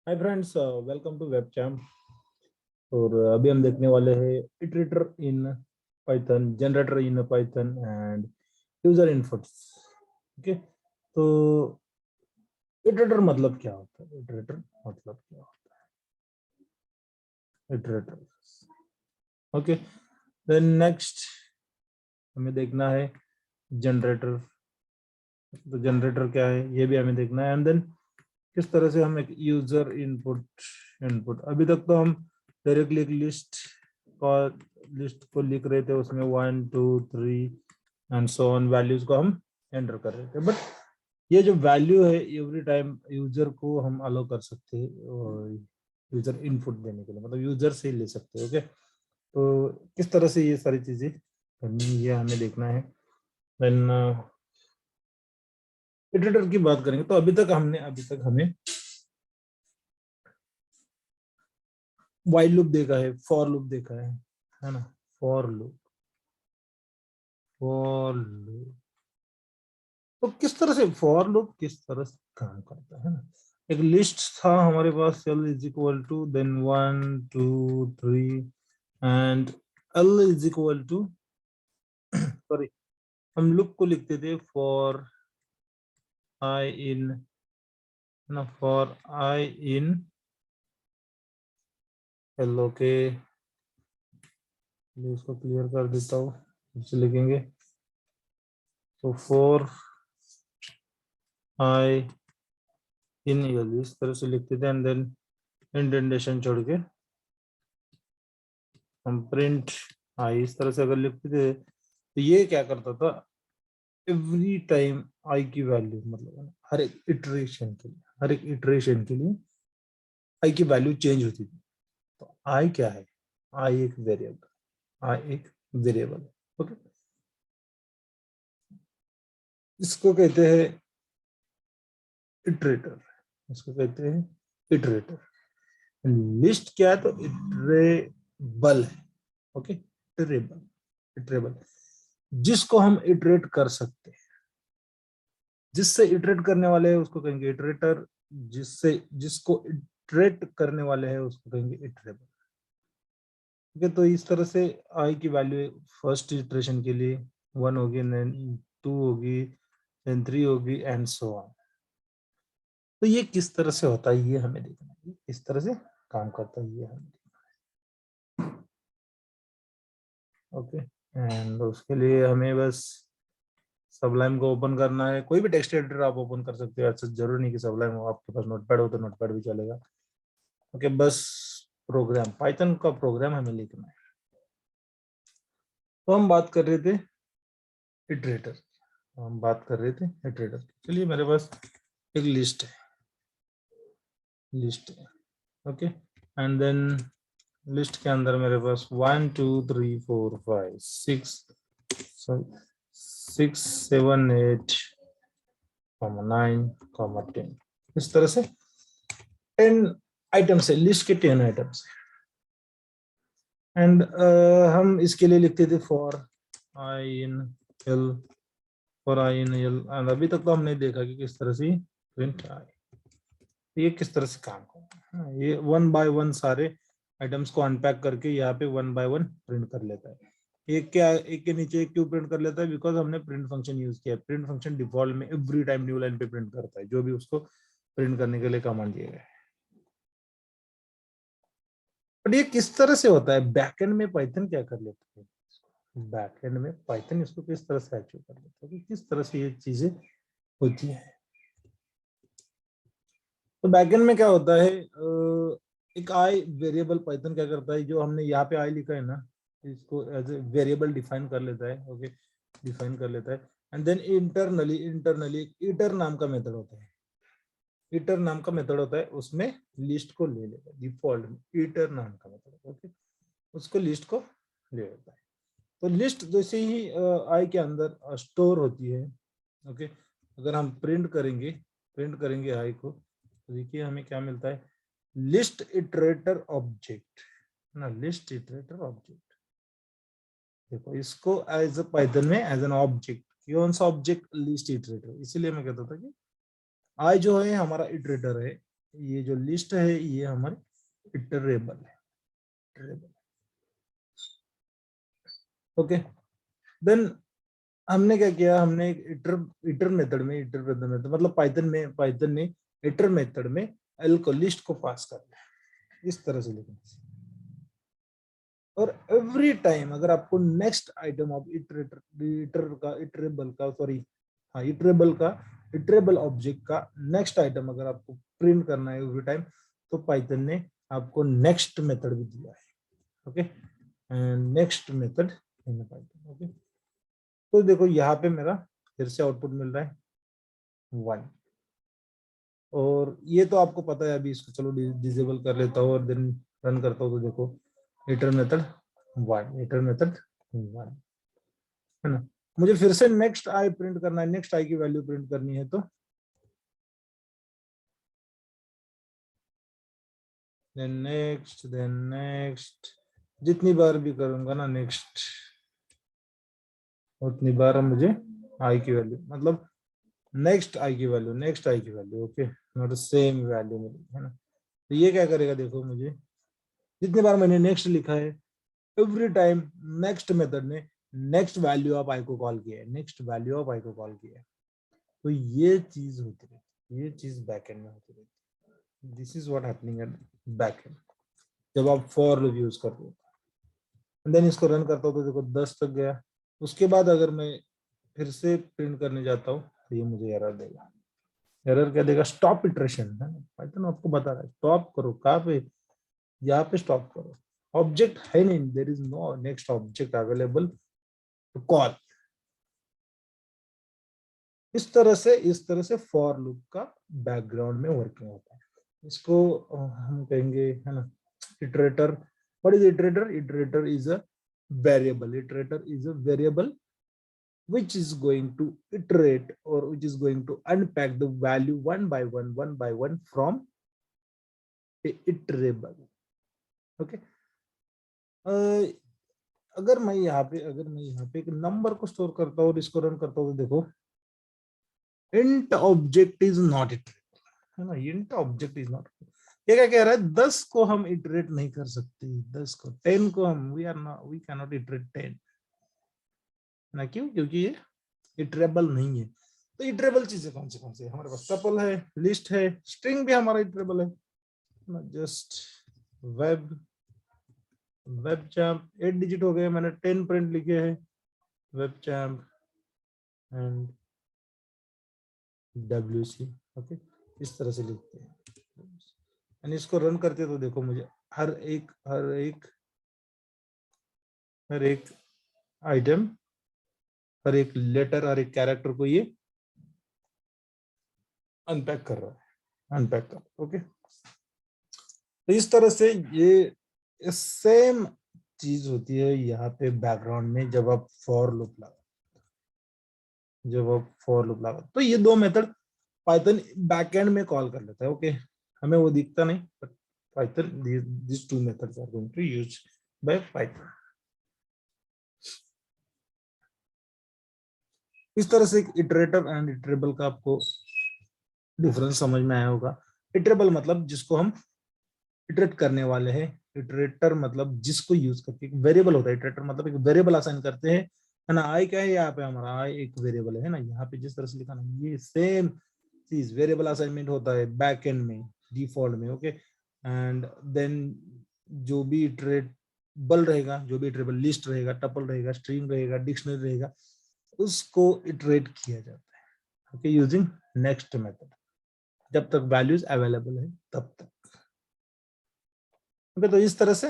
Hi friends, welcome to web चैम। और अभी हम देखने वाले हैं iterator in Python, generator in Python and user inputs. Okay, तो इटरेटर मतलब क्या होता है? इटरेटर मतलब क्या होता है? इटरेटर। ओके, देन नेक्स्ट हमें देखना है जनरेटर। तो जनरेटर क्या है ये भी हमें देखना है, एंड देन किस तरह से हम एक यूजर इनपुट इनपुट अभी तक तो हम डायरेक्टली एक लिस्ट को लिख रहे थे, उसमें 1 2 3 एंड सो ऑन वैल्यूज को हम एंटर कर रहे थे। बट ये जो वैल्यू है एवरी टाइम यूजर को हम अलाउ कर सकते हैं यूजर इनपुट देने के लिए, मतलब यूजर से ही ले सकते हैं। ओके, तो किस तरह से ये सारी चीजें करनी है ये हमें देखना है। देन इटरेटर की बात करेंगे तो अभी तक हमें वाइल लूप देखा है, फॉर लूप देखा है ना। फॉर लूप, फॉर लूप तो किस तरह से फॉर लूप किस तरह से काम करता है ना। एक लिस्ट था हमारे पास, l is equal to then 1 2 3 and l is equal to sorry, हम लूप को लिखते थे फॉर i इन ना, for i in l। Okay, इसको क्लियर कर देता हूँ, इसे लिखेंगे तो फॉर i इन l इस तरह से लिखते थे, एंड देन इंडेंटेशन छोड़ के हम प्रिंट आई इस तरह से अगर लिखते थे तो ये क्या करता था, एवरी टाइम आई की वैल्यू, मतलब हर एक इटरेशन के लिए आई की वैल्यू चेंज होती थी। तो आई क्या है? आई एक वेरिएबल, आई एक वेरिएबल है। ओके, इसको कहते हैं इटरेटर, इसको कहते हैं इटरेटर। लिस्ट क्या है? तो इटरेबल है। ओके, इटरेबल, इटरेबल जिसको हम इटरेट कर सकते हैं, जिससे इटरेट करने वाले हैं उसको कहेंगे इटरेटर, जिसको इटरेट करने वाले हैं उसको कहेंगे इटरेबल। ठीक है, तो इस तरह से आई की वैल्यू फर्स्ट इटरेशन के लिए 1 होगी, देन 2 होगी, देन 3 होगी एंड सो ऑन। तो ये किस तरह से होता है ये हमें देखना है, किस तरह से काम करता है ये हमें देखना है। ओके, एंड उसके लिए हमें बस सबलाइम को ओपन करना है। कोई भी टेक्स्ट एडिटर आप ओपन कर सकते हो, ऐसा जरूरी नहीं कि सबलाइम हो। आपके पास नोटपैड हो तो नोटपैड भी चलेगा। ओके, बस प्रोग्राम, पाइथन का प्रोग्राम हमें लिखना है। तो हम बात कर रहे थे इटरेटर, हम बात कर रहे थे इटरेटर। चलिए, मेरे पास एक लिस्ट है। ओके, एंड देन लिस्ट के अंदर मेरे पास 1 2 3 4 5 6 7 8 9 10, इस तरह से 10 आइटम्स है, लिस्ट के 10 आइटम्स है। एंड हम इसके लिए लिखते थे for I in L, for I in L. And अभी तक तो हमने देखा कि किस तरह से प्रिंट आई, ये किस तरह से काम करता है। ये 1 बाय 1 सारे आइटम्स को अनपैक करके यहाँ पे 1 बाय 1 प्रिंट कर लेता है। एक के नीचे एक क्यों प्रिंट कर लेता है? बिकॉज हमने प्रिंट फंक्शन यूज किया है। प्रिंट फंक्शन डिफॉल्ट में एवरी टाइम न्यू लाइन पे प्रिंट करता है जो भी उसको प्रिंट करने के लिए कमांड दिए गए। बट ये किस तरह से होता है? बैकएंड में पाइथन क्या कर लेता है? बैकएंड में पाइथन इसको किस तरह से अचीव कर लेता है कि किस तरह से ये चीजें होती है। तो बैकएंड में क्या होता है, एक आई वेरिएबल पाइथन क्या करता है, जो हमने यहाँ पे आई लिखा है ना, इसको एज ए वेरिएबल डिफाइन कर लेता है। ओके, डिफाइन कर लेता है, एंड देन इंटरनली ईटर नाम का मेथड होता है। ईटर नाम का मेथड होता है, उसमें लिस्ट को ले लेगा। डिफॉल्ट में ईटर नाम का मेथड, ओके, उसको लिस्ट को ले लेता है। तो लिस्ट जैसे ही आई के अंदर स्टोर होती है। ओके, अगर हम प्रिंट करेंगे आई को, तो देखिए हमें क्या मिलता है, लिस्ट इटरेटर ऑब्जेक्ट ना, लिस्ट इटरेटर ऑब्जेक्ट। देखो इसको एज अ पाइथन में एज एन ऑब्जेक्ट, कौन सा ऑब्जेक्ट? List iterator. इसीलिए मैं कहता था कि आई जो है हमारा इटरेटर है, ये जो लिस्ट है ये हमारी इटरेबल है। ओके, देन हमने क्या किया, हमने एक इटर मेथड में, मतलब पाइथन ने इटर मेथड में एल को लिस्ट को पास कर दिया, इस तरह से लिखना। और एवरी टाइम अगर आपको next item of iterable object का नेक्स्ट आइटम अगर आपको प्रिंट करना है एवरी टाइम, तो पाइथन ने आपको नेक्स्ट मेथड भी दिया है। Okay, next method in Python. Okay, तो देखो यहाँ पे मेरा फिर से आउटपुट मिल रहा है 1, और ये तो आपको पता है। अभी इसको चलो डिसेबल कर लेता हूँ और देन रन करता हूँ, तो देखो इटर मेथड 1 है ना। मुझे फिर से नेक्स्ट आई प्रिंट करना है, नेक्स्ट आई की वैल्यू प्रिंट करनी है, तो देन नेक्स्ट जितनी बार भी करूंगा ना नेक्स्ट, उतनी बार मुझे आई की वैल्यू, मतलब नेक्स्ट आई की value okay, not same value मिलेगी, है ना। तो ये क्या करेगा, देखो मुझे जितनी बार मैंने नेक्स्ट लिखा है, एवरी टाइम नेक्स्ट मेथड ने नेक्स्ट वैल्यू ऑफ आई को कॉल किया है, तो ये चीज होती रहती है, ये चीज बैकएंड में होती रहती है। This is what happening at backend जब आप फॉर लूप यूज करते हो। देन इसको रन करता हूँ तो देखो 10 तक गया। उसके बाद अगर मैं फिर से प्रिंट करने जाता हूँ तो ये मुझे एरर देगा। एरर क्या देगा, स्टॉप इटरेशन है ना। पाइथन आपको बता रहा है स्टॉप करो, कहाँ पे, यहाँ पे स्टॉप करो। ऑब्जेक्ट है नहीं, there is no next object available to call. इस तरह से फॉर लूप का बैकग्राउंड में वर्किंग होता है। इसको हम कहेंगे, है ना, iterator. What is iterator? Iterator is a variable which is going to iterate or which is going to unpack the value one by one from a iterable. Okay, अगर मैं यहाँ पे एक नंबर को स्टोर करता हूँ और इसको रन करता हूँ, तो देखो int object is not iterable, है ना। int ऑब्जेक्ट इज नॉट, ये क्या कह रहा है, 10 को हम इटरेट नहीं कर सकते, 10 को हम वी कैन नॉट इटरेट 10 ना। क्यों? क्योंकि ये इटरेबल नहीं है। तो इटरेबल चीजें कौन सी है हमारे पास? टपल है, लिस्ट है, स्ट्रिंग भी हमारा इटरेबल है ना। जस्ट वेब चैम्प 8 डिजिट हो गए, मैंने 10 प्रिंट लिखे हैं, web champ and WC। Okay, इस तरह से लिखते हैं एंड इसको रन करते हैं, तो देखो मुझे हर एक आइटम, हर एक लेटर, हर एक कैरेक्टर को ये अनपैक कर रहा है। ओके, तो इस तरह से ये सेम चीज होती है यहाँ पे बैकग्राउंड में जब आप फॉर लूप लगा तो ये दो मेथड पाइथन बैकएंड में कॉल कर लेता है। ओके, हमें वो दिखता नहीं, but Python this two methods are going to use by Python. इस तरह से इटरेटर एंड इटरेबल का आपको डिफरेंस समझ में आया होगा। इटरेबल मतलब जिसको हम इटरेट करने वाले हैं, इटरेटर मतलब जिसको यूज करके, एक वेरिएबल होता है। इटरेटर मतलब एक वेरिएबल असाइन करते हैं, है ना। आई क्या है यहाँ पे, हमारा आई एक वेरिएबल है ना। यहाँ पे जिस तरह से लिखा ना, ये सेम चीज वेरिएबल असाइनमेंट होता है बैक एंड में, डिफॉल्ट में। ओके, एंड देन जो भी इटरेबल रहेगा, जो भी इटरेबल लिस्ट रहेगा, टपल रहेगा, स्ट्रिंग रहेगा, डिक्शनरी रहेगा, उसको इटरेट किया जाता है। ओके, यूजिंग नेक्स्ट मेथड, जब तक वैल्यूज अवेलेबल है तब तक। ओके, तो इस तरह से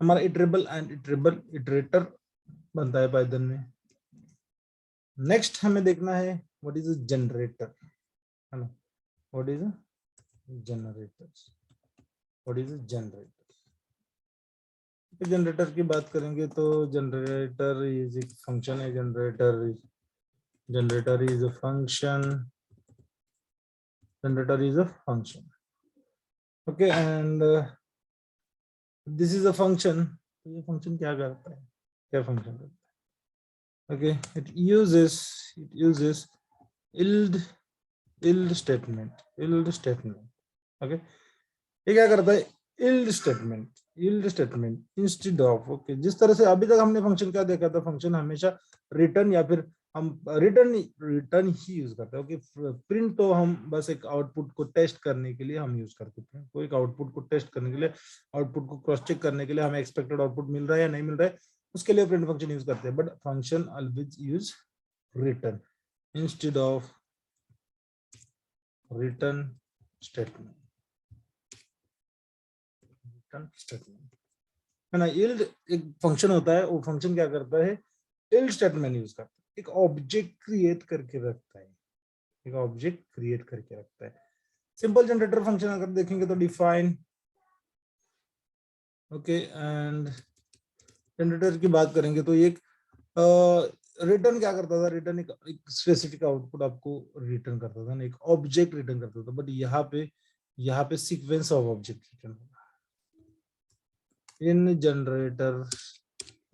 हमारा इटरेबल एंड इटरेटर बनता है पाइथन में। नेक्स्ट हमें देखना है व्हाट इज अ जनरेटर, है ना। What is a generator? Generator की बात करेंगे तो जनरेटर इज एक फंक्शन है। Generator is a function. Okay, and this is a function. तो ये फंक्शन क्या करता है, क्या फंक्शन करता है? Okay, it uses yield yield statement okay. ये क्या करता है, yield statement instead of, okay, जिस तरह से अभी तक हमने फंक्शन क्या देखा था, फंक्शन हमेशा रिटर्न या फिर हम रिटर्न ही यूज करते हैं। ओके, प्रिंट तो हम बस एक आउटपुट को टेस्ट करने के लिए हम यूज करते हैं, कोई एक आउटपुट को टेस्ट करने के लिए, आउटपुट को क्रॉस चेक करने के लिए, हमें एक्सपेक्टेड आउटपुट मिल रहा है या नहीं मिल रहा है, उसके लिए प्रिंट फंक्शन यूज करते हैं। But function always use return instead of return statement, है ना। यील्ड एक फंक्शन होता है, वो फंक्शन क्या करता है, यील्ड स्टेटमेंट यूज करता है, एक ऑब्जेक्ट क्रिएट करके रखता है, एक ऑब्जेक्ट क्रिएट करके रखता है। सिंपल जनरेटर फंक्शन अगर देखेंगे तो डिफाइन, ओके, एंड जनरेटर की बात करेंगे तो एक रिटर्न क्या करता था, रिटर्न एक स्पेसिफिक आउटपुट आपको रिटर्न करता था ना, एक ऑब्जेक्ट रिटर्न करता था। बट यहाँ पे सीक्वेंस ऑफ ऑब्जेक्ट रिटर्न होगा in generator,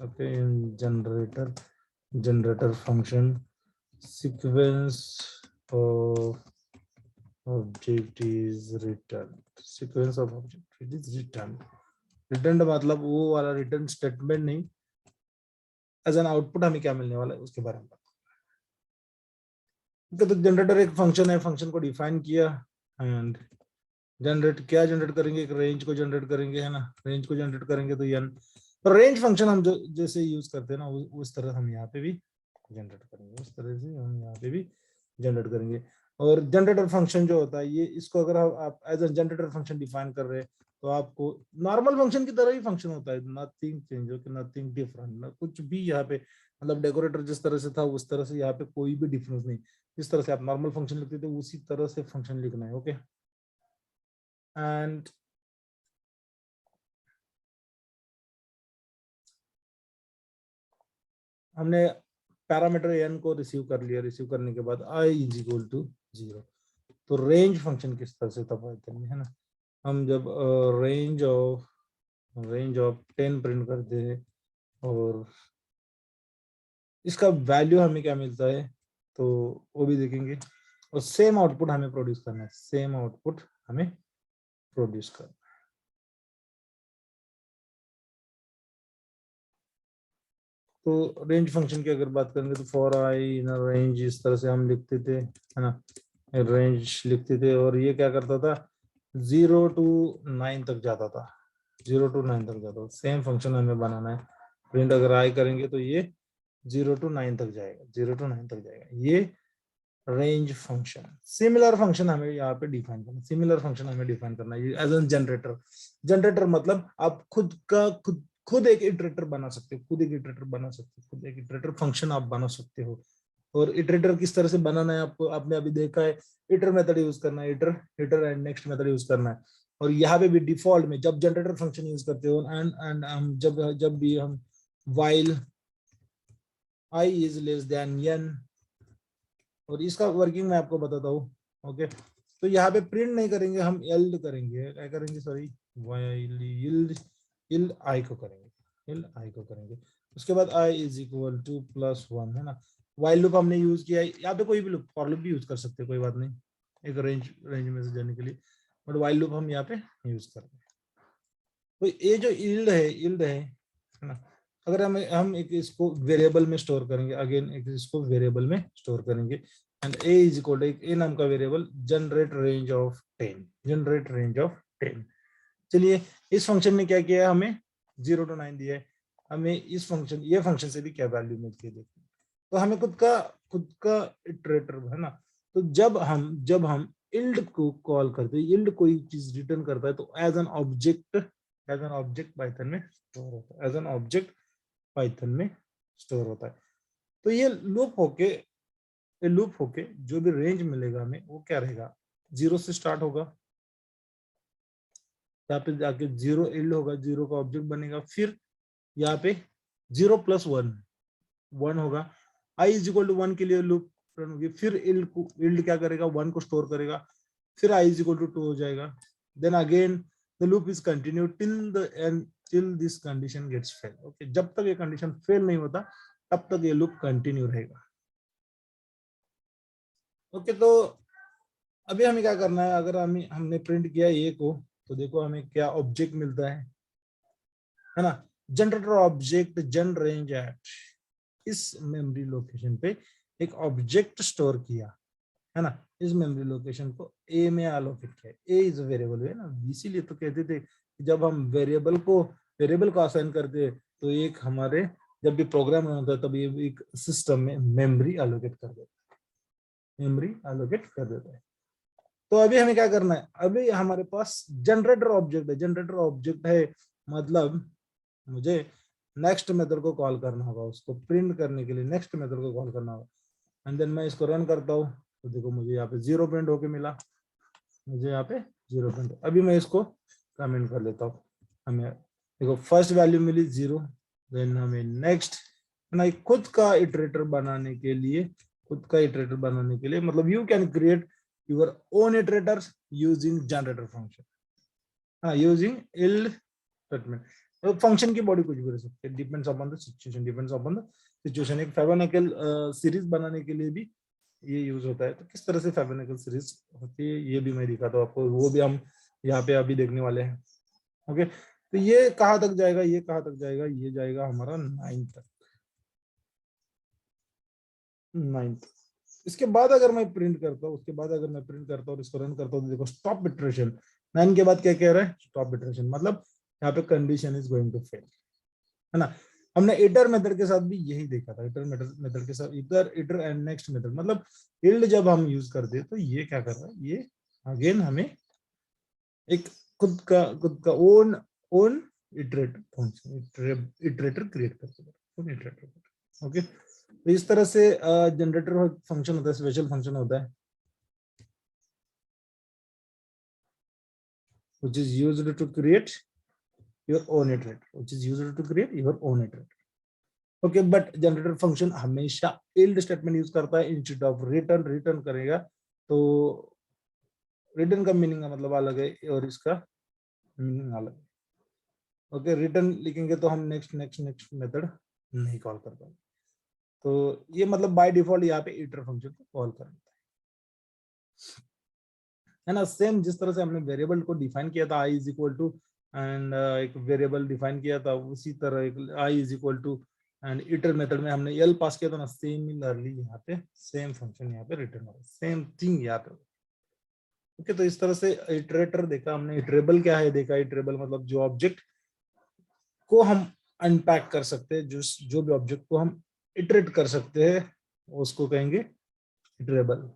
okay, in generator function sequence of object is returned, sequence of object it is returned मतलब वो वाला रिटर्न स्टेटमेंट नहीं, एज एन आउटपुट हमें क्या मिलने वाला है उसके बारे में बात। तो जनरेटर एक फंक्शन है, फंक्शन को डिफाइन किया एंड क्या जनरेट करेंगे, एक रेंज को जनरेट करेंगे, है ना। रेंज को जनरेट करेंगे तो n, तो रेंज फंक्शन हम जो जैसे यूज करते हैं ना, उस तरह हम यहाँ पे भी जनरेट करेंगे, उस तरह से हम यहाँ पे भी जनरेट करेंगे। और जनरेटर फंक्शन जो होता है, ये इसको अगर आप as a generator function define कर रहे हैं तो आपको नॉर्मल फंक्शन की तरह ही फंक्शन होता है, nothing change, okay, nothing different, कुछ भी यहाँ पे मतलब डेकोरेटर जिस तरह से था उस तरह से यहाँ पे कोई भी डिफरेंस नहीं। जिस तरह से आप नॉर्मल फंक्शन लिखते थे उसी तरह से फंक्शन लिखना है, ओके। एंड हमने पैरामीटर n को रिसीव कर लिया, रिसीव करने के बाद i इज इक्वल टू 0। तो रेंज फंक्शन किस तरह से तब है ना, हम जब रेंज ऑफ 10 प्रिंट करते हैं और इसका वैल्यू हमें क्या मिलता है तो वो भी देखेंगे, और सेम आउटपुट हमें प्रोड्यूस करना है, सेम आउटपुट हमें प्रोड्यूस करना है। तो रेंज फंक्शन की अगर बात करेंगे तो फॉर आई इन रेंज इस तरह से हम लिखते थे, है ना, रेंज लिखते थे, और ये क्या करता था 0 to 9 तक जाता था, 0 to 9 तक जाता था। सेम फंक्शन हमें बनाना है, प्रिंट अगर आई करेंगे तो ये 0 to 9 तक जाएगा, 0 to 9 तक जाएगा, ये रेंज फंक्शन। सिमिलर फंक्शन हमें यहाँ पे डिफाइन करना, सिमिलर फंक्शन हमें डिफाइन करना है एज एन जनरेटर। जनरेटर मतलब आप खुद एक इटरेटर बना सकते हो, खुद एक इटरेटर बना सकते हो, खुद एक इटरेटर फंक्शन आप बना सकते हो। और इटरेटर किस तरह से बनाना है आपको, आपने अभी देखा है, इटर मेथड यूज करना है, hitter and next method use करना है। और यहाँ पे भी डिफॉल्ट में जब जनरेटर फंक्शन यूज करते हो एंड हम जब भी हम while i is less than n, और इसका वर्किंग मैं आपको बताता हूँ, ओके। तो यहाँ पे प्रिंट नहीं करेंगे, हम yield करेंगे, क्या करेंगे, सॉरी, yield i को करेंगे, yield i को करेंगे। उसके बाद i इज इक्वल टू +1, है ना। वाइल लूप हमने यूज किया है, यहाँ पे कोई भी लूप, फॉर लूप भी यूज कर सकते हैं, कोई बात नहीं, एक रेंज में से जाने के लिए, बट वाइल लूप हम यहाँ पे यूज कर रहे हैं। तो ये जो yield है ना, अगर हम एक इसको वेरिएबल में स्टोर करेंगे, अगेन एक इसको वेरिएबल में स्टोर करेंगे, and a is equal to a नाम का variable generate range of 10, generate range of 10। चलिए, इस फंक्शन ने क्या किया, हमें 0 to 9 दिया है, हमें इस फंक्शन, ये फंक्शन से भी क्या वैल्यू मिलती है देखिए। तो हमें खुद का इटरेटर है ना। तो जब हम yield को कॉल करते हैं, yield कोई चीज रिटर्न करता है तो एज एन ऑब्जेक्ट पाइथन में स्टोर होता है, एज एन ऑब्जेक्ट पाइथन में स्टोर होता है। तो ये लूप होके जो भी रेंज मिलेगा हमें वो क्या रहेगा, 0 से स्टार्ट होगा, यहाँ पे जाके 0 yield होगा, 0 का ऑब्जेक्ट बनेगा, फिर यहाँ पे 0 + 1 होगा, i इज इक्वल टू 1 के लिए लूप रन होगी, फिर yield क्या करेगा, 1 को स्टोर करेगा, फिर i इज इक्वल टू 2 हो जाएगा, then again the loop is continue till this condition gets fail, okay. जब तक ये कंडीशन फेल नहीं होता तब तक ये लूप कंटिन्यू रहेगा, ओके। तो अभी हमें क्या करना है, अगर हमने प्रिंट किया ए को, तो देखो हमें क्या ऑब्जेक्ट मिलता है ना, जनरेटर ऑब्जेक्ट जन रेंज एट, इस मेमोरी लोकेशन पे एक ऑब्जेक्ट स्टोर किया है ना, इस मेमोरी लोकेशन को ए में एलोकेट किया। ए इज अ वेरिएबल है ना, इसीलिए तो कहते थे कि जब हम वेरिएबल को असाइन करते हैं तो एक हमारे जब भी प्रोग्राम रन होता है तब ये एक सिस्टम में मेमोरी एलोकेट कर देता है, मेमोरी एलोकेट कर देता है। तो अभी हमें क्या करना है, अभी हमारे पास जनरेटर ऑब्जेक्ट है, जनरेटर ऑब्जेक्ट है मतलब मुझे नेक्स्ट मेथड को कॉल करना होगा, उसको प्रिंट करने के लिए नेक्स्ट मेथड को कॉल करना होगा। एंड देन मैं इसको रन करता हूँ तो देखो मुझे यहाँ पे 0 प्रिंट होके मिला, मुझे यहाँ पे 0 प्रिंट। अभी मैं इसको कमेंट कर लेता हूँ, हमें देखो फर्स्ट वैल्यू मिली 0। देन हमें नेक्स्ट ना खुद का इटरेटर बनाने के लिए, मतलब you can create your own iterators using generator function, हाँ यूजिंग इल्ड स्टेटमेंट। तो फंक्शन की बॉडी कुछ भी रह सकती है, डिपेंड्स अपॉन द सिचुएशन। एक फेबोनिकल सीरीज बनाने के लिए भी ये यूज होता है। तो किस तरह से फेबोनिकल सीरीज होती है ये भी मैं दिखाता हूँ आपको, वो भी हम यहाँ पे अभी देखने वाले हैं। ओके, तो ये कहाँ तक जाएगा, ये कहाँ तक जाएगा, ये जाएगा हमारा 9 तक, 9। इसके बाद अगर मैं प्रिंट करता हूँ, और इसको रन करता हूँ तो देखो स्टॉप इटरेशन 9 के बाद क्या कह रहा है, स्टॉप इटरेशन, मतलब यहाँ पे condition is going to fail, है ना। हमने इटर मेथड के साथ भी यही देखा था, इटर मेथड के साथ इटर एंड नेक्स्ट मेथड, मतलब इल्ड जब हम यूज करते हैं तो ये क्या कर रहा है, ये अगेन हमें एक खुद का own own iterator function iterator create करते हैं। ओके, तो इस तरह से जनरेटर फंक्शन होता है, स्पेशल फंक्शन होता है which is used to create your own iterator, okay. But generator function हमेशा इल्ड स्टेटमेंट यूज करता है इंस्टेड ऑफ रिटर्न करेगा। तो रिटर्न का मीनिंग का मतलब अलग है और इसका मीनिंग अलग है। ओके, रिटर्न लिखेंगे तो हम नेक्स्ट मेथड नहीं कॉल कर पाएंगे। तो ये मतलब बाय डिफॉल्ट यहाँ पे इटर फंक्शन को कॉल कर लेता है ना। सेम जिस तरह से हमने वेरिएबल को डिफाइन किया था i is equal to end एक वेरिएबल डिफाइन किया था, उसी तरह एक i is equal to end iter method में हमने एल पास किया था ना, सिमिलरली यहाँ पे सेम फंक्शन यहाँ पे रिटर्न होगा, सेम थिंग यहाँ पे। ओके, तो इस तरह से इटरेटर देखा हमने। इटरेबल क्या है देखा, इटरेबल मतलब जो ऑब्जेक्ट को हम अनपैक कर सकते हैं, जो भी ऑब्जेक्ट को हम इटरेट कर सकते हैं उसको कहेंगे इटरेबल।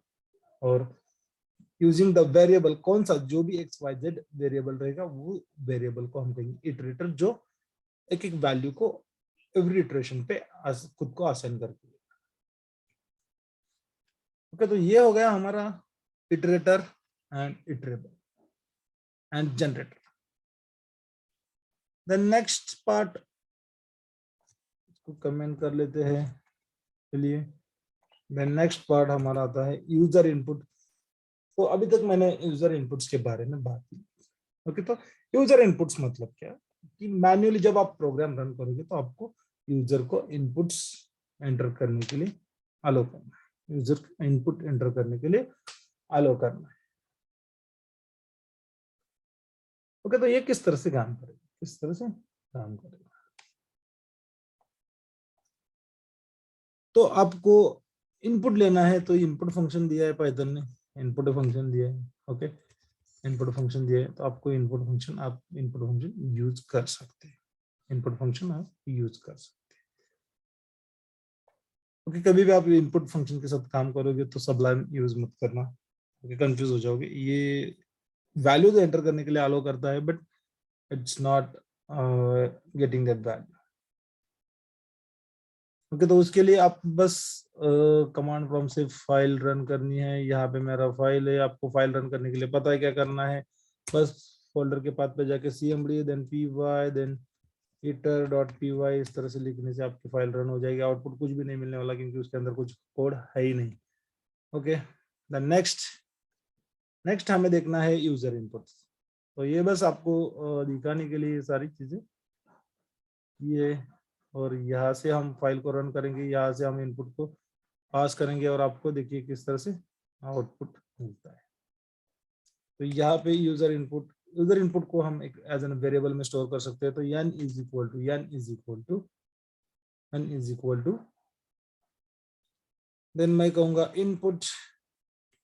और यूजिंग द वेरिएबल, कौन सा, जो भी XYZ वेरिएबल रहेगा वो वेरिएबल को हम कहेंगे इटरेटर, जो एक वैल्यू को एवरी इटरेशन पे खुद को असाइन करके। ओके, तो ये हो गया हमारा iterator and iterable and generator. The next part इसको कमेंट कर लेते हैं, चलिए। द नेक्स्ट पार्ट हमारा आता है यूजर इनपुट। तो अभी तक मैंने यूजर इनपुट्स के बारे में बात की। ओके, तो यूजर इनपुट्स मतलब क्या, कि मैन्युअली जब आप प्रोग्राम रन करोगे तो आपको यूजर को इनपुट्स एंटर करने के लिए अलो करना है, यूजर इनपुट एंटर करने के लिए अलो करना है। ओके, तो ये किस तरह से काम करेगा, तो आपको इनपुट लेना है तो इनपुट फंक्शन दिया है पाइथन ने, इनपुट फंक्शन दिया है। ओके, इनपुट फंक्शन दिया है तो आपको इनपुट फंक्शन यूज कर सकते हैं, इनपुट फंक्शन आप यूज कर सकते हैं। ओके, कभी भी आप इनपुट फंक्शन के साथ काम करोगे तो सबलाइन यूज मत करना, ओके, कंफ्यूज हो जाओगे। ये वैल्यू तो एंटर करने के लिए अलाउ करता है but it's not getting that value. Okay, तो उसके लिए आप बस कमांड प्रॉम्प्ट से फाइल रन करनी है। यहाँ पे मेरा फाइल है, आपको फाइल रन करने के लिए पता है क्या करना है, बस फोल्डर के पाथ पे जाके cmd then py then iter.py, इस तरह से लिखने से आपकी फाइल रन हो जाएगी। आउटपुट कुछ भी नहीं मिलने वाला क्योंकि उसके अंदर कुछ कोड है ही नहीं। ओके, द नेक्स्ट हमें देखना है यूजर इनपुट्स। तो ये बस आपको दिखाने के लिए सारी चीजें ये, और यहाँ से हम फाइल को रन करेंगे, यहाँ से हम इनपुट को पास करेंगे और आपको देखिए किस तरह से आउटपुट मिलता है। तो यहाँ पे यूजर इनपुट को हम एक एज एन वेरिएबल में स्टोर कर सकते हैं। तो n is equal to then मैं कहूंगा इनपुट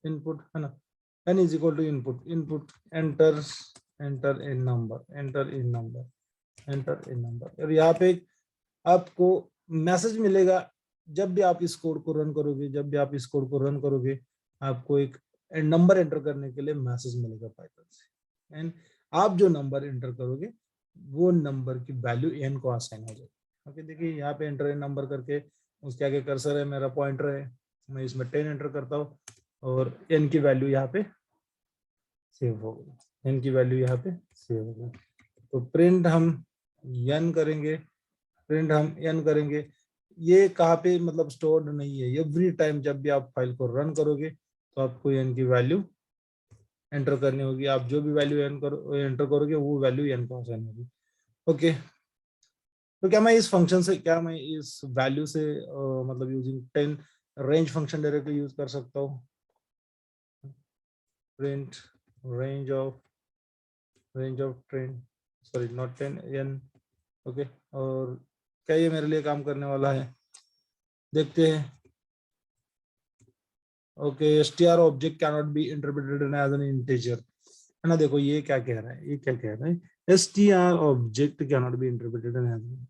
है ना, n is equal to input enter in number. और यहाँ पे आपको मैसेज मिलेगा जब भी आप इस कोड को रन करोगे, आपको एक नंबर एंटर करने के लिए मैसेज मिलेगा पाइथन से, एंड आप जो नंबर एंटर करोगे वो नंबर की वैल्यू n को असाइन हो जाएगी। ओके, देखिए यहाँ पे एंटर इन नंबर करके उसके आगे कर्सर है, मेरा पॉइंटर है, मैं इसमें 10 एंटर करता हूँ और n की वैल्यू यहाँ पे सेव हो गई, तो प्रिंट हम n करेंगे, ये कहाँ पे मतलब स्टोर्ड नहीं है, एवरी टाइम जब भी आप फाइल को रन करोगे तो आपको n की वैल्यू एंटर करनी होगी। आप जो भी वैल्यू एंटर करोगे वो वैल्यू n को असाइन होगी। ओके, तो क्या मैं इस वैल्यू से मतलब using 10 range function directly use कर सकता हूँ? Print range of 10, sorry not 10 n। Okay, और क्या ये मेरे लिए काम करने वाला है? देखते हैं। Okay, str object cannot be interpreted as an integer, है ना। देखो ये क्या कह रहा है, str object cannot be interpreted as an,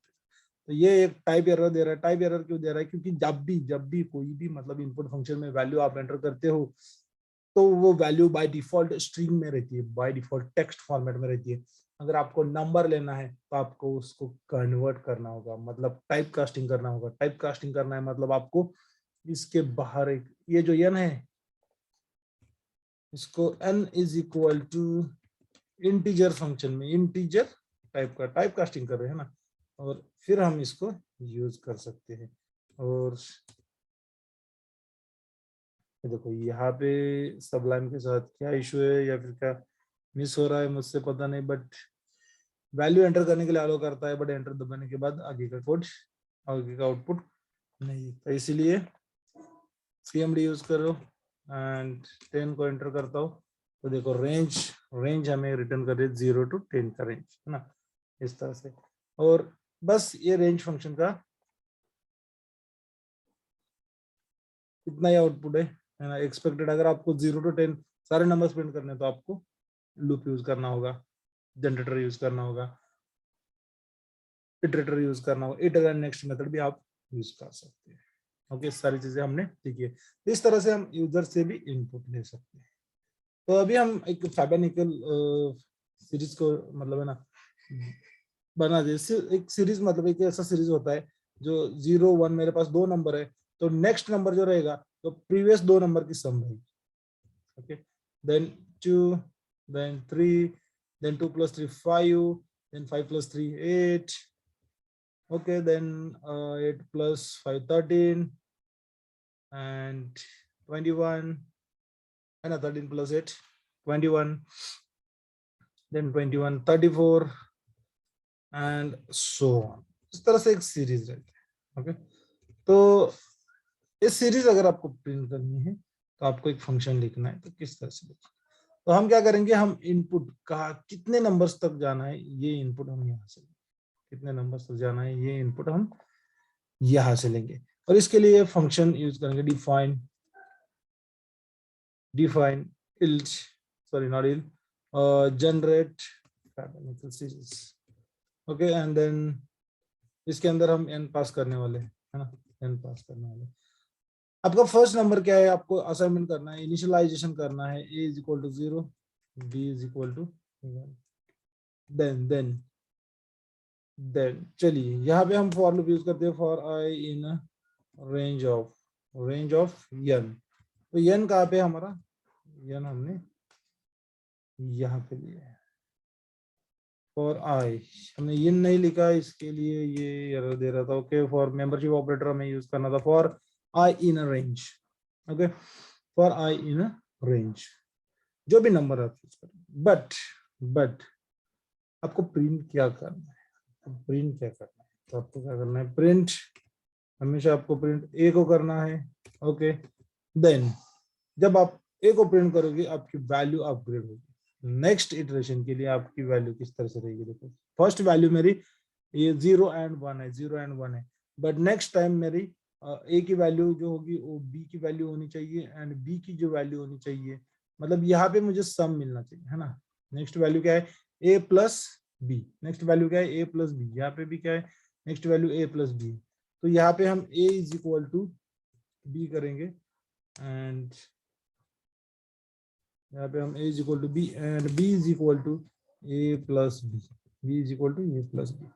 तो ये एक टाइप एरर दे रहा है। टाइप एरर क्यों दे रहा है? क्योंकि जब भी कोई भी मतलब इनपुट फंक्शन में वैल्यू आप एंटर करते हो तो वो वैल्यू बाय डिफॉल्ट स्ट्रिंग में रहती है, बाय डिफॉल्ट टेक्स्ट फॉर्मेट में रहती है। अगर आपको नंबर लेना है तो आपको उसको कन्वर्ट करना होगा, मतलब टाइप कास्टिंग करना होगा। टाइप कास्टिंग करना है मतलब आपको इसके बाहर एक ये जो n है इसको n is equal to integer function में इंटीजर टाइप का टाइप कास्टिंग कर रहे हैं ना, और फिर हम इसको यूज कर सकते हैं। और देखो यहाँ पे सबलाइम के साथ क्या इशू है या फिर क्या मिस हो रहा है मुझसे पता नहीं, बट वैल्यू एंटर करने के लिए अलाउ करता है, बट एंटर दबाने के बाद आगे का आउटपुट नहीं। तो इसीलिए cmd यूज करो एंड 10 को एंटर करता हूँ तो देखो रेंज हमें रिटर्न कर रही है 0 to 10 का रेंज, है ना, इस तरह से। और बस ये रेंज फंक्शन का इतना ही आउटपुट है ना, एक्सपेक्टेड। अगर आपको 0 to 10 सारे नंबर्स प्रिंट करने हैं तो आपको लूप यूज करना होगा, जनरेटर यूज करना होगा, इटरेटर यूज करना होगा, इटर एंड नेक्स्ट मेथड भी आप यूज कर सकते हैं। ओके, सारी चीजें हमने सीखी है। इस तरह से हम यूजर से भी इनपुट ले सकते हैं। तो अभी हम एक फैबनिकल सीरीज को मतलब है ना बना दे। एक सीरीज मतलब एक ऐसा सीरीज होता है जो 0 1, मेरे पास 2 नंबर है तो नेक्स्ट नंबर जो रहेगा तो प्रीवियस 2 नंबर की सम रहेगी। Okay, then 2, then 3, then 2 + 3 5, then 5 + 3 8, okay, then 8 + 5 13 and 21, and 13 + 8 21, then 21 34 and so on। इस तरह से एक सीरीज रहती है। ओके, तो इस सीरीज अगर आपको प्रिंट करनी है तो आपको एक फंक्शन लिखना है। तो किस तरह से लिखना है? तो हम क्या करेंगे, हम इनपुट का कितने नंबर्स तक जाना है ये इनपुट हम यहाँ से, कितने नंबर्स तक जाना है ये इनपुट हम यहाँ से लेंगे। और इसके लिए फंक्शन यूज करेंगे define yield, sorry not yield, generate Fibonacci series. Okay, and then इसके अंदर हम n पास करने वाले हैं, है ना, n पास करने वाले। आपका फर्स्ट नंबर क्या है, आपको असाइनमेंट करना है, इनिशियलाइजेशन करना है। a = 0, b = 1, देन चलिए यहाँ पे हम फॉर लूप यूज करते हैं, for i in range of n। तो n कहाँ पे हमारा, n हमने यहाँ पे लिया है। फॉर i हमने n नहीं लिखा, इसके लिए ये एरर दे रहा था। ओके, फॉर मेंबरशिप ऑपरेटर हमें यूज करना था for i in range. Okay, for i in range जो भी नंबर आप यूज करें। बट आपको प्रिंट क्या करना है, तो आपको क्या करना है, प्रिंट हमेशा आपको प्रिंट a को करना है। ओके, देन जब आप a को प्रिंट करोगे आपकी वैल्यू अपग्रेड होगी। नेक्स्ट इटरेशन के लिए आपकी वैल्यू किस तरह से रहेगी। देखो फर्स्ट वैल्यू मेरी ये 0 एंड 1 है, 0 एंड 1 है, बट नेक्स्ट टाइम मेरी ए की वैल्यू जो होगी वो बी की वैल्यू होनी चाहिए एंड बी की जो वैल्यू होनी चाहिए, मतलब यहाँ पे मुझे सम मिलना चाहिए, है ना। नेक्स्ट वैल्यू क्या है, ए प्लस बी, नेक्स्ट वैल्यू क्या है, ए प्लस बी, यहाँ पे भी क्या है, next value A plus B. तो यहाँ पे हम A is equal to B करेंगे एंड यहाँ पे हम a is equal to B and b is equal to a plus B, b is equal to a plus B.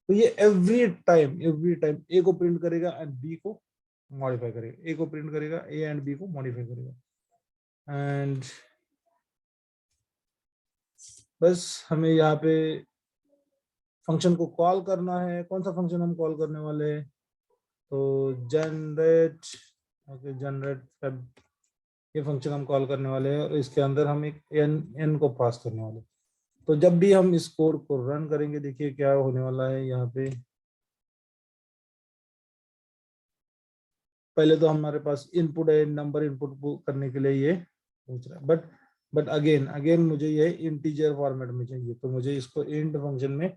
तो ये एवरी टाइम a को प्रिंट करेगा एंड b को modify करेगा, a को प्रिंट करेगा, a एंड b को modify करेगा। एंड बस हमें यहाँ पे फंक्शन को कॉल करना है। कौन सा फंक्शन हम कॉल करने वाले हैं, तो जनरेट, ओके जनरेट ये फंक्शन हम कॉल करने वाले हैं और इसके अंदर हम एक n को पास करने वाले हैं। तो जब भी हम इस कोड को रन करेंगे, देखिए क्या होने वाला है। यहाँ पे पहले तो हमारे पास इनपुट है, नंबर इनपुट करने के लिए ये पूछ रहा है, बट अगेन मुझे ये इंटीजर फॉर्मेट में चाहिए, तो मुझे इसको इंट फंक्शन में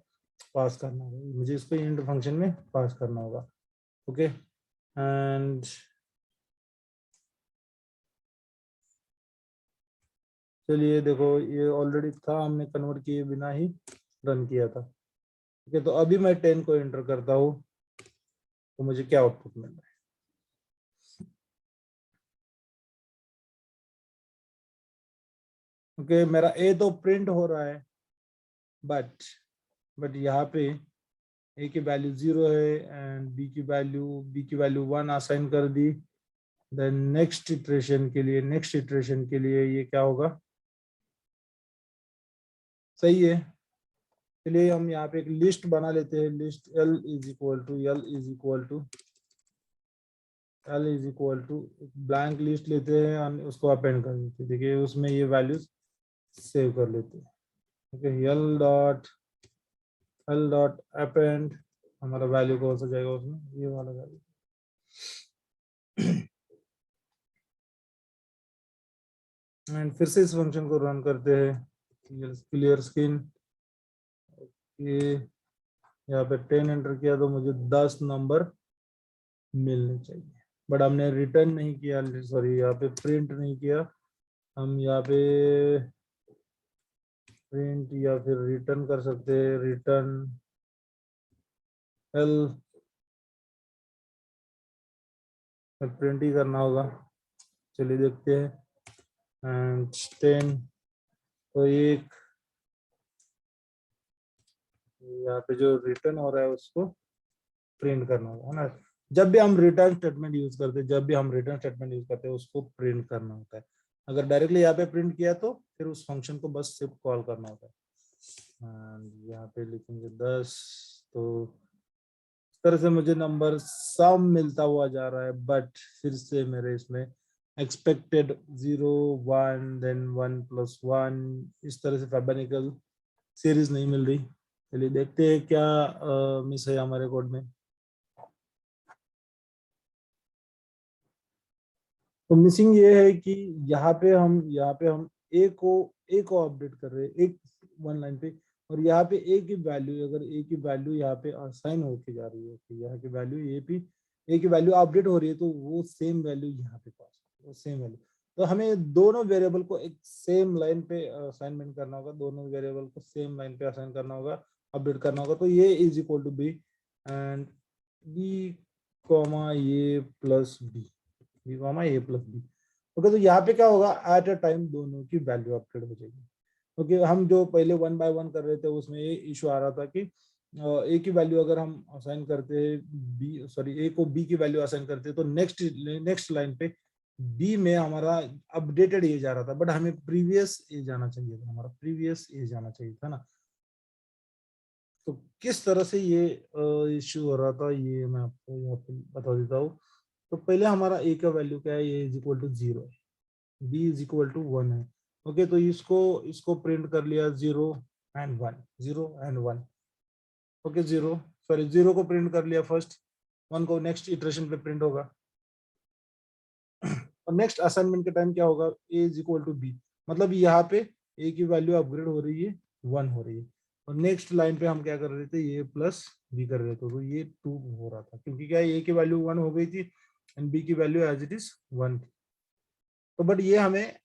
पास करना होगा, मुझे इसको इंट फंक्शन में पास करना होगा। ओके एंड चलिए देखो ये ऑलरेडी था, हमने कन्वर्ट किए बिना ही रन किया था। ओके तो अभी मैं 10 को एंटर करता हूँ तो मुझे क्या आउटपुट मिल रहा है। ओके मेरा ए तो प्रिंट हो रहा है, बट यहाँ पे ए की वैल्यू 0 है एंड बी की वैल्यू 1 असाइन कर दी। देन नेक्स्ट इटरेशन के लिए ये क्या होगा, सही है। चलिए हम यहाँ पे एक लिस्ट बना लेते हैं, list L is equal to blank list लेते हैं और उसको अपेंड कर देते हैं। देखिए उसमें ये वैल्यूज सेव कर लेते हैं। ओके L डॉट अपेंड हमारा वैल्यू कौन सा जाएगा उसमें, ये वाला वैल्यू। एंड फिर से इस फंक्शन को रन करते हैं, क्लियर स्क्रीन। ये यहाँ पे 10 एंटर किया तो मुझे 10 नंबर मिलने चाहिए, बट हमने रिटर्न नहीं किया, सॉरी यहाँ पे प्रिंट नहीं किया। हम यहाँ पे प्रिंट या फिर रिटर्न कर सकते हैं, रिटर्न L प्रिंट ही करना होगा। चलिए देखते हैं एंड 10 तो एक यहाँ पे जो रिटर्न हो रहा है उसको प्रिंट करना होगा, है ना। जब भी हम रिटर्न स्टेटमेंट यूज करते हैं उसको प्रिंट करना होता है। अगर डायरेक्टली यहाँ पे प्रिंट किया तो फिर उस फंक्शन को बस सिर्फ कॉल करना होता है। एंड यहाँ पे लिखेंगे 10, तो इस तरह से मुझे नंबर सम मिलता हुआ जा रहा है, बट फिर से मेरे इसमें एक्सपेक्टेड 0 1 देन 1 प्लस 1 इस तरह से फैबोनिकल सीरीज नहीं मिल रही। चलिए देखते हैं क्या मिस है हमारे कोड में। तो मिसिंग ये है कि यहाँ पे हम ए को अपडेट कर रहे हैं एक वन लाइन पे, और यहाँ पे ए की वैल्यू, अगर ए की वैल्यू यहाँ पे असाइन होके जा रही है, तो यहाँ की वैल्यू ए की वैल्यू अपडेट हो रही है, तो वो सेम वैल्यू यहाँ पे पास, वो सेम वैल्यू। तो हमें दोनों वेरिएबल को एक सेम लाइन पे असाइनमेंट करना होगा, दोनों वेरिएबल को सेम लाइन पे असाइन करना होगा, अपडेट करना होगा। तो ये is equal to B and B comma A plus B, B comma A plus B. Okay तो यहाँ पे क्या होगा, एट अ टाइम दोनों की वैल्यू अपडेट हो जाएगी। ओके हम जो पहले 1 बाय 1 कर रहे थे उसमें ये इशू आ रहा था कि ए की वैल्यू अगर हम असाइन करते हैं ए को बी की वैल्यू असाइन करते हैं तो नेक्स्ट लाइन पे बी में हमारा अपडेटेड ए जा रहा था, बट हमें प्रीवियस ए जाना चाहिए था, हमारा प्रीवियस ए जाना चाहिए था ना। तो किस तरह से ये इश्यू हो रहा था ये मैं आपको यहाँ पे बता देता हूँ। तो पहले हमारा ए का वैल्यू क्या है, ए इज इक्वल टू 0 है, बी इज इक्वल टू 1 है। ओके तो इसको प्रिंट कर लिया 0 एंड 1, 0 एंड 1। ओके 0 को प्रिंट कर लिया फर्स्ट, 1 को नेक्स्ट इटरेशन पे प्रिंट होगा। और नेक्स्ट असाइनमेंट के टाइम क्या होगा, ए इज इक्वल टू बी, मतलब यहाँ पे ए की वैल्यू अपग्रेड हो रही है 1 हो रही है, और नेक्स्ट लाइन पे हम क्या कर रहे थे, ये प्लस बी कर रहे थे, तो ये 2 हो रहा था, क्योंकि क्या ए की वैल्यू 1 हो गई थी एंड बी की वैल्यू एज इट इज 1 थी। तो बट ये हमें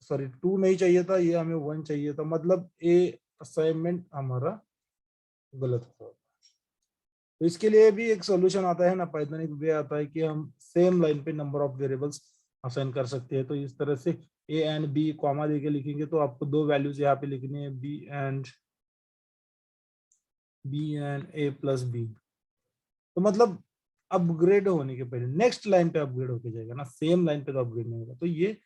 सॉरी 2 नहीं चाहिए था, ये हमें 1 चाहिए था, मतलब ए असाइनमेंट हमारा गलत हो। तो इसके लिए भी एक सॉल्यूशन आता है ना, पाइथन एक वे आता है कि हम सेम लाइन पे नंबर ऑफ वेरिएबल्स असाइन कर सकते हैं। तो इस तरह से ए एंड बी कॉमा देके लिखेंगे, तो आपको दो वैल्यूज यहाँ पे लिखनी है, B and A plus B. तो मतलब अपग्रेड होने के पहले नेक्स्ट लाइन पे अपग्रेड होके जाएगा ना, सेम लाइन पे तो अपग्रेड नहीं होगा। तो ये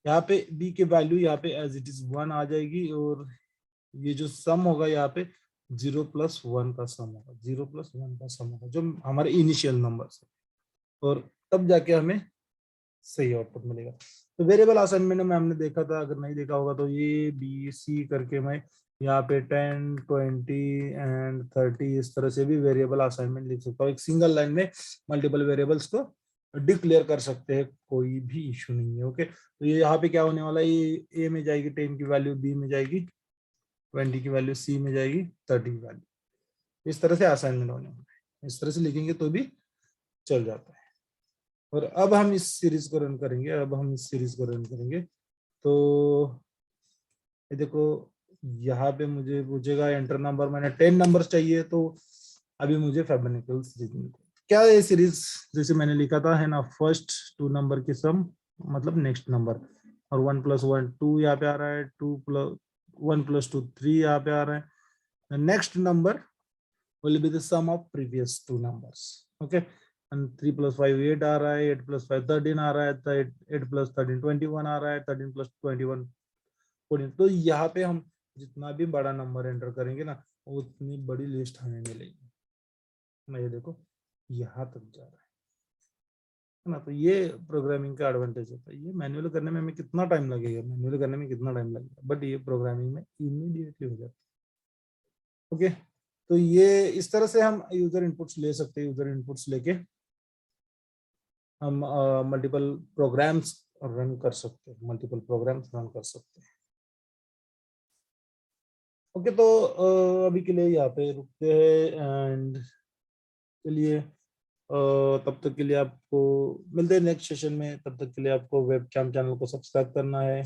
यहाँ पे बी के वैल्यू यहाँ पे एज इट इज 1 आ जाएगी, और ये जो सम होगा यहाँ पे 0+1 का सम होगा, 0+1 का सम होगा, जो हमारे इनिशियल नंबर है, और तब जाके हमें सही आउटपुट मिलेगा। तो वेरिएबल असाइनमेंट में हमने देखा था, अगर नहीं देखा होगा तो ये बी सी करके मैं यहाँ पे 10, 20 एंड 30 इस तरह से भी वेरिएबल असाइनमेंट लिख सकता हूँ। एक सिंगल लाइन में मल्टीपल वेरिएबल्स को डिक्लेयर कर सकते हैं, कोई भी इशू नहीं है। ओके, तो ये यहाँ पे क्या होने वाला है, ये ए में जाएगी 10 की वैल्यू, बी में जाएगी 20 की वैल्यू, सी में जाएगी 30 की वैल्यू। इस तरह से असाइनमेंट होने वाला है, इस तरह से लिखेंगे तो भी चल जाता है। और अब हम इस सीरीज को रन करेंगे, तो ये देखो यहाँ पे मुझे पूछेगा एंटर नंबर, मैंने 10 नंबर चाहिए, तो अभी मुझे फिबोनाची सीरीज मिलती है। क्या ये सीरीज जैसे मैंने लिखा था है ना, फर्स्ट 2 नंबर की सम मतलब नेक्स्ट नंबर, और 1+1 2 यहाँ पे आ रहा है, 1+2 3 यहाँ पे आ रहा है, next number will be the sum of previous 2 numbers. Okay, and 3+5 8 आ रहा है, 8+5 13 आ रहा है, 8+13 21 आ रहा है, 13+21 14। तो यहाँ पे हम जितना भी बड़ा नंबर एंटर करेंगे ना, उतनी बड़ी लिस्ट हमें मिलेगी ना। ये देखो यहाँ तक जा रहा है ना। तो ये प्रोग्रामिंग का एडवांटेज होता है। ये मैन्युअल करने में हमें कितना टाइम लगेगा, बट ये प्रोग्रामिंग में इमीडिएटली हो जाता है। ओके, तो ये इस तरह से हम यूजर इनपुट्स ले सकते हैं। यूजर इनपुट्स लेके हम मल्टीपल प्रोग्राम्स रन कर सकते हैं, ओके, तो अभी के लिए यहाँ पे रुकते हैं, एंड चलिए तब तक के लिए आपको मिलते हैं नेक्स्ट सेशन में। तब तक के लिए आपको वेबकैम चैनल को सब्सक्राइब करना है।